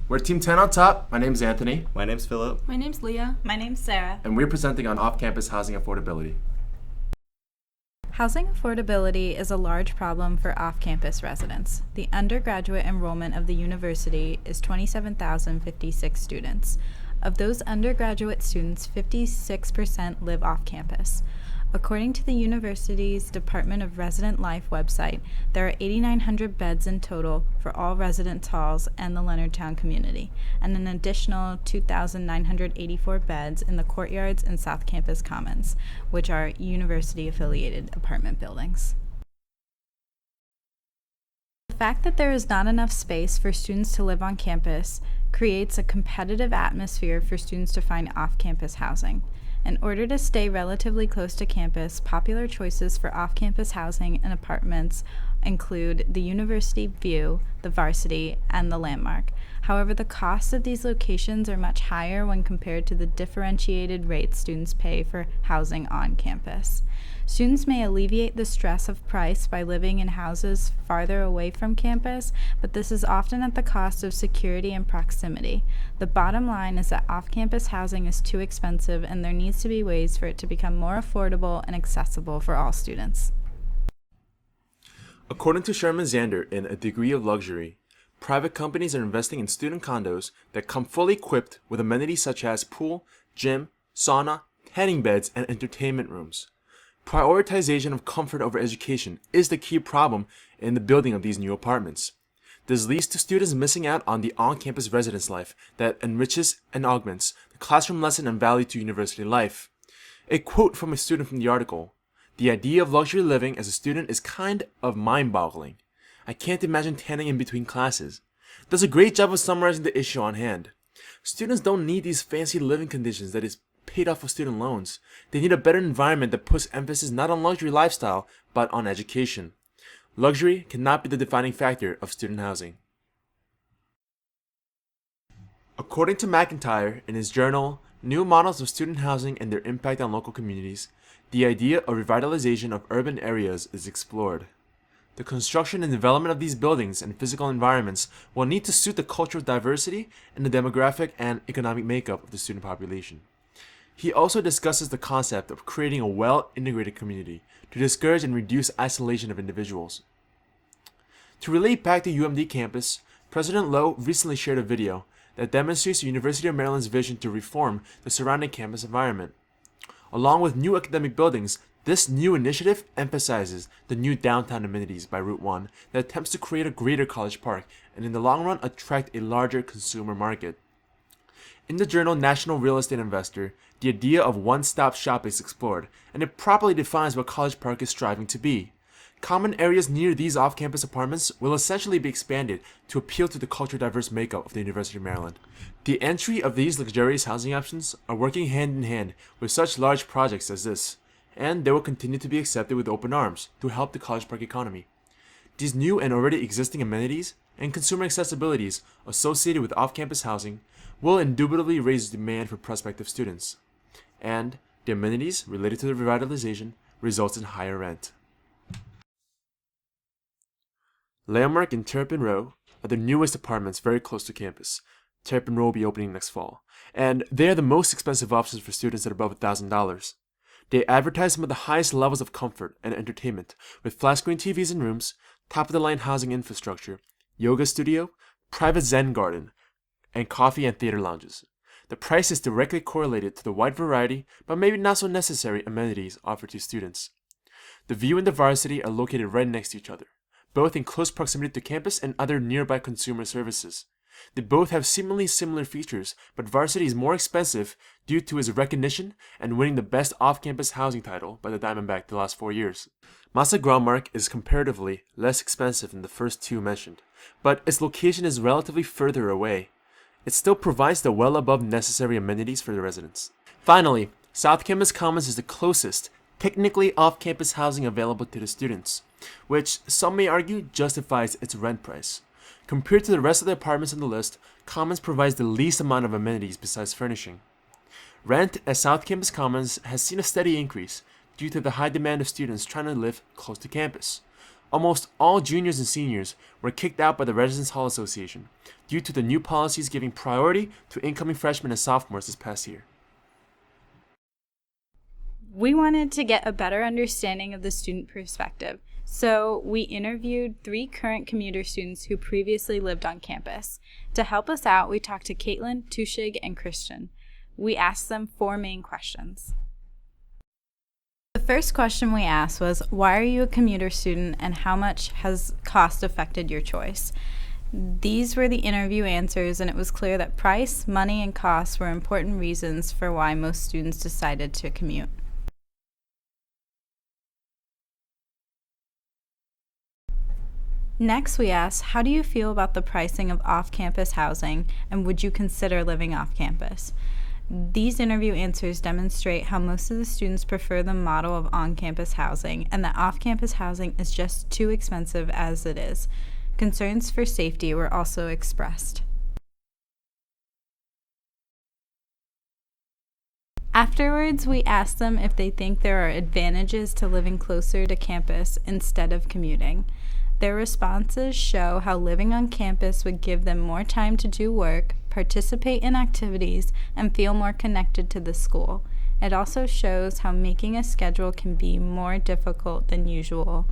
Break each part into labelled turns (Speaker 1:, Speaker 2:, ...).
Speaker 1: We're Team 10 on top. My name's Anthony.
Speaker 2: My name's Philip.
Speaker 3: My name's Leah.
Speaker 4: My name's Sara.
Speaker 1: And we're presenting on off-campus housing affordability.
Speaker 5: Housing affordability is a large problem for off-campus residents. The undergraduate enrollment of the university is 27,056 students. Of those undergraduate students, 56% live off-campus. According to the university's Department of Resident Life website, there are 8,900 beds in total for all residence halls and the Leonardtown community, and an additional 2,984 beds in the courtyards and South Campus Commons, which are university-affiliated apartment buildings. The fact that there is not enough space for students to live on campus creates a competitive atmosphere for students to find off-campus housing. In order to stay relatively close to campus, popular choices for off-campus housing and apartments include the University View, the Varsity, and the Landmark. However, the costs of these locations are much higher when compared to the differentiated rates students pay for housing on campus. Students may alleviate the stress of price by living in houses farther away from campus, but this is often at the cost of security and proximity. The bottom line is that off-campus housing is too expensive, and there needs to be ways for it to become more affordable and accessible for all students.
Speaker 1: According to Sherman Zander in A Degree of Luxury, private companies are investing in student condos that come fully equipped with amenities such as pool, gym, sauna, tanning beds, and entertainment rooms. Prioritization of comfort over education is the key problem in the building of these new apartments. This leads to students missing out on the on-campus residence life that enriches and augments the classroom lesson and value to university life. A quote from a student from the article: "The idea of luxury living as a student is kind of mind-boggling. I can't imagine tanning in between classes." Does a great job of summarizing the issue on hand. Students don't need these fancy living conditions that is paid off with student loans. They need a better environment that puts emphasis not on luxury lifestyle, but on education. Luxury cannot be the defining factor of student housing. According to McIntyre in his journal, New Models of Student Housing and Their Impact on Local Communities, the idea of revitalization of urban areas is explored. The construction and development of these buildings and physical environments will need to suit the cultural diversity and the demographic and economic makeup of the student population. He also discusses the concept of creating a well-integrated community to discourage and reduce isolation of individuals. To relate back to UMD campus, President Lowe recently shared a video that demonstrates the University of Maryland's vision to reform the surrounding campus environment. Along with new academic buildings, this new initiative emphasizes the new downtown amenities by Route 1 that attempts to create a greater College Park and in the long run attract a larger consumer market. In the journal National Real Estate Investor, the idea of one-stop shop is explored, and it properly defines what College Park is striving to be. Common areas near these off-campus apartments will essentially be expanded to appeal to the culturally diverse makeup of the University of Maryland. The entry of these luxurious housing options are working hand in hand with such large projects as this, and they will continue to be accepted with open arms to help the College Park economy. These new and already existing amenities and consumer accessibilities associated with off-campus housing will indubitably raise demand for prospective students, and the amenities related to the revitalization results in higher rent. Landmark and Terrapin Row are the newest apartments very close to campus. Terrapin Row will be opening next fall, and they are the most expensive options for students at above $1,000. They advertise some of the highest levels of comfort and entertainment with flat-screen TVs in rooms, top-of-the-line housing infrastructure, yoga studio, private Zen garden, and coffee and theater lounges. The price is directly correlated to the wide variety, but maybe not so necessary amenities offered to students. The View and the Varsity are located right next to each other, both in close proximity to campus and other nearby consumer services. They both have seemingly similar features, but Varsity is more expensive due to its recognition and winning the best off-campus housing title by the Diamondback the last 4 years. Masa Graumark is comparatively less expensive than the first two mentioned, but its location is relatively further away. It still provides the well above necessary amenities for the residents. Finally, South Campus Commons is the closest, technically off-campus housing available to the students, which some may argue justifies its rent price. Compared to the rest of the apartments on the list, Commons provides the least amount of amenities besides furnishing. Rent at South Campus Commons has seen a steady increase due to the high demand of students trying to live close to campus. Almost all juniors and seniors were kicked out by the Residence Hall Association due to the new policies giving priority to incoming freshmen and sophomores this past year.
Speaker 5: We wanted to get a better understanding of the student perspective, so we interviewed 3 current commuter students who previously lived on campus. To help us out, we talked to Caitlin, Tushig, and Christian. We asked them 4 main questions. The first question we asked was, why are you a commuter student and how much has cost affected your choice? These were the interview answers, and it was clear that price, money, and cost were important reasons for why most students decided to commute. Next, we asked, how do you feel about the pricing of off-campus housing, and would you consider living off-campus? These interview answers demonstrate how most of the students prefer the model of on-campus housing, and that off-campus housing is just too expensive as it is. Concerns for safety were also expressed. Afterwards, we asked them if they think there are advantages to living closer to campus instead of commuting. Their responses show how living on campus would give them more time to do work, participate in activities, and feel more connected to the school. It also shows how making a schedule can be more difficult than usual.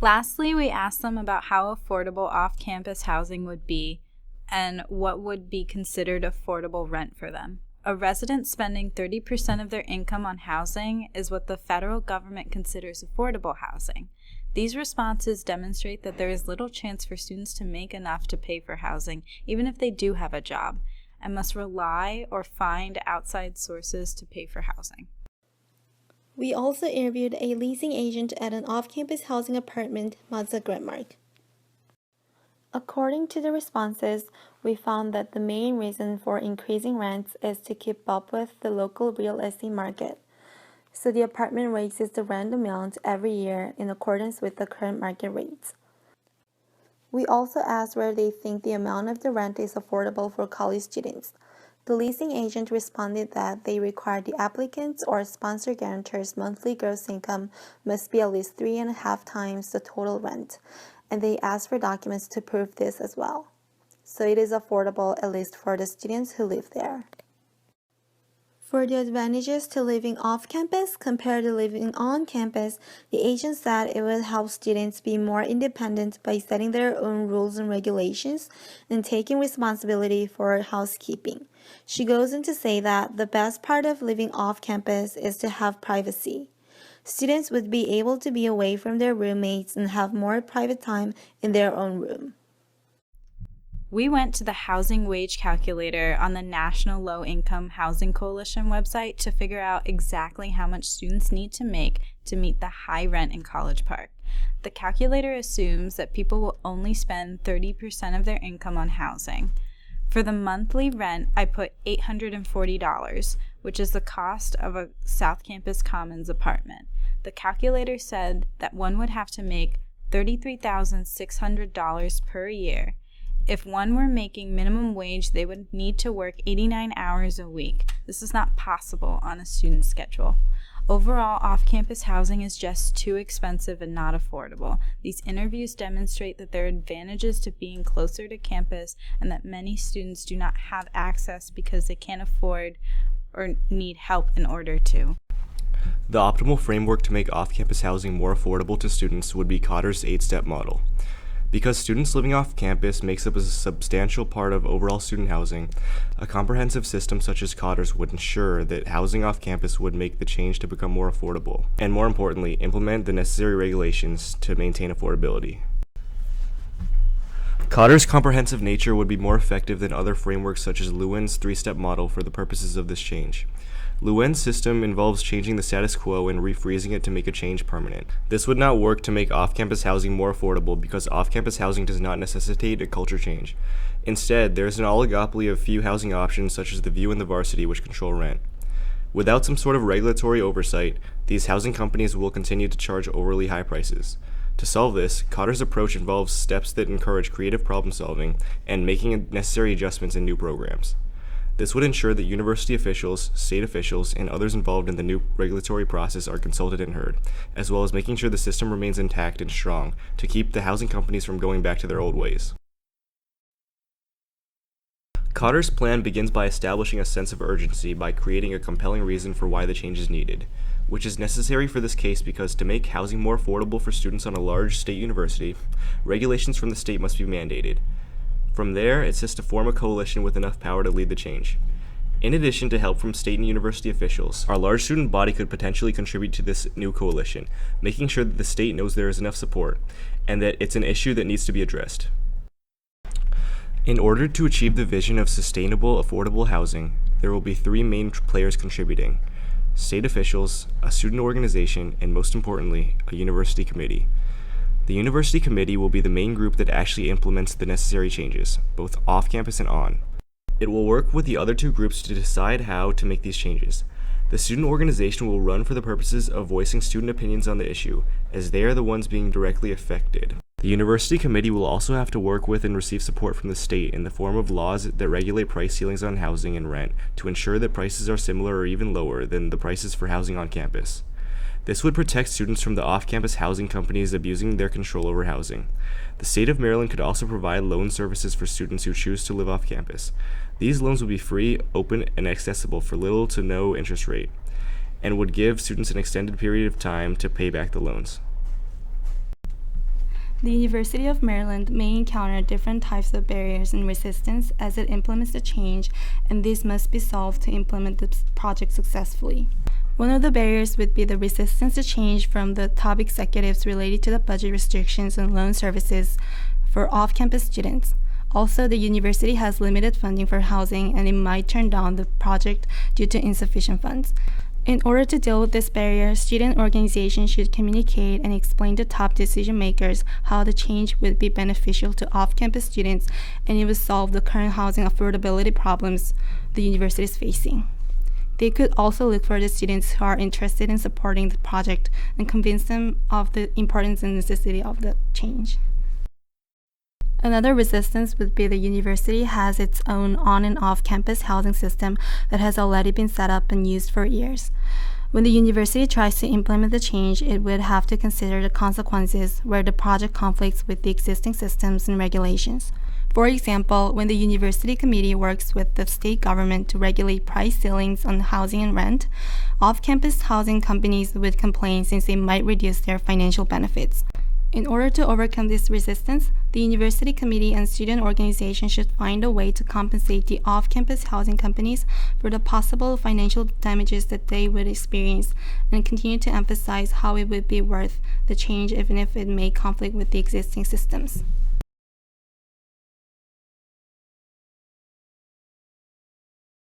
Speaker 5: Lastly, we asked them about how affordable off-campus housing would be and what would be considered affordable rent for them. A resident spending 30% of their income on housing is what the federal government considers affordable housing. These responses demonstrate that there is little chance for students to make enough to pay for housing, even if they do have a job, and must rely or find outside sources to pay for housing.
Speaker 2: We also interviewed a leasing agent at an off-campus housing apartment, Mazda Grandmark. According to the responses, we found that the main reason for increasing rents is to keep up with the local real estate market. So the apartment raises the rent amount every year in accordance with the current market rates. We also asked whether they think the amount of the rent is affordable for college students. The leasing agent responded that they require the applicant's or sponsor guarantor's monthly gross income must be at least 3.5 times the total rent, and they asked for documents to prove this as well. So it is affordable, at least for the students who live there. For the advantages to living off campus compared to living on campus, the agent said it would help students be more independent by setting their own rules and regulations and taking responsibility for housekeeping. She goes on to say that the best part of living off campus is to have privacy. Students would be able to be away from their roommates and have more private time in their own room.
Speaker 5: We went to the housing wage calculator on the National Low Income Housing Coalition website to figure out exactly how much students need to make to meet the high rent in College Park. The calculator assumes that people will only spend 30% of their income on housing. For the monthly rent, I put $840, which is the cost of a South Campus Commons apartment. The calculator said that one would have to make $33,600 per year. If one were making minimum wage, they would need to work 89 hours a week. This is not possible on a student schedule. Overall, off-campus housing is just too expensive and not affordable. These interviews demonstrate that there are advantages to being closer to campus and that many students do not have access because they can't afford or need help in order to.
Speaker 3: The optimal framework to make off-campus housing more affordable to students would be Cotter's 8-step model. Because students living off campus makes up a substantial part of overall student housing, a comprehensive system such as Cotter's would ensure that housing off campus would make the change to become more affordable, and more importantly, implement the necessary regulations to maintain affordability. Cotter's comprehensive nature would be more effective than other frameworks such as Lewin's 3-step model for the purposes of this change. Lewin's system involves changing the status quo and refreezing it to make a change permanent. This would not work to make off-campus housing more affordable because off-campus housing does not necessitate a culture change. Instead, there is an oligopoly of few housing options such as the View and the Varsity which control rent. Without some sort of regulatory oversight, these housing companies will continue to charge overly high prices. To solve this, Cotter's approach involves steps that encourage creative problem solving and making necessary adjustments in new programs. This would ensure that university officials, state officials, and others involved in the new regulatory process are consulted and heard, as well as making sure the system remains intact and strong to keep the housing companies from going back to their old ways. Cotter's plan begins by establishing a sense of urgency by creating a compelling reason for why the change is needed, which is necessary for this case because to make housing more affordable for students on a large state university, regulations from the state must be mandated. From there, it says to form a coalition with enough power to lead the change. In addition to help from state and university officials, our large student body could potentially contribute to this new coalition, making sure that the state knows there is enough support and that it's an issue that needs to be addressed. In order to achieve the vision of sustainable, affordable housing, there will be three main players contributing: state officials, a student organization, and most importantly, a university committee. The university committee will be the main group that actually implements the necessary changes, both off-campus and on. It will work with the other two groups to decide how to make these changes. The student organization will run for the purposes of voicing student opinions on the issue, as they are the ones being directly affected. The university committee will also have to work with and receive support from the state in the form of laws that regulate price ceilings on housing and rent to ensure that prices are similar or even lower than the prices for housing on campus. This would protect students from the off-campus housing companies abusing their control over housing. The state of Maryland could also provide loan services for students who choose to live off campus. These loans would be free, open, and accessible for little to no interest rate, and would give students an extended period of time to pay back the loans.
Speaker 2: The University of Maryland may encounter different types of barriers and resistance as it implements the change, and these must be solved to implement the project successfully. One of the barriers would be the resistance to change from the top executives related to the budget restrictions and loan services for off-campus students. Also, the university has limited funding for housing, and it might turn down the project due to insufficient funds. In order to deal with this barrier, student organizations should communicate and explain to top decision makers how the change would be beneficial to off-campus students, and it would solve the current housing affordability problems the university is facing. They could also look for the students who are interested in supporting the project and convince them of the importance and necessity of the change. Another resistance would be the university has its own on and off campus housing system that has already been set up and used for years. When the university tries to implement the change, it would have to consider the consequences where the project conflicts with the existing systems and regulations. For example, when the university committee works with the state government to regulate price ceilings on housing and rent, off-campus housing companies would complain since they might reduce their financial benefits. In order to overcome this resistance, the university committee and student organization should find a way to compensate the off-campus housing companies for the possible financial damages that they would experience, and continue to emphasize how it would be worth the change even if it may conflict with the existing systems.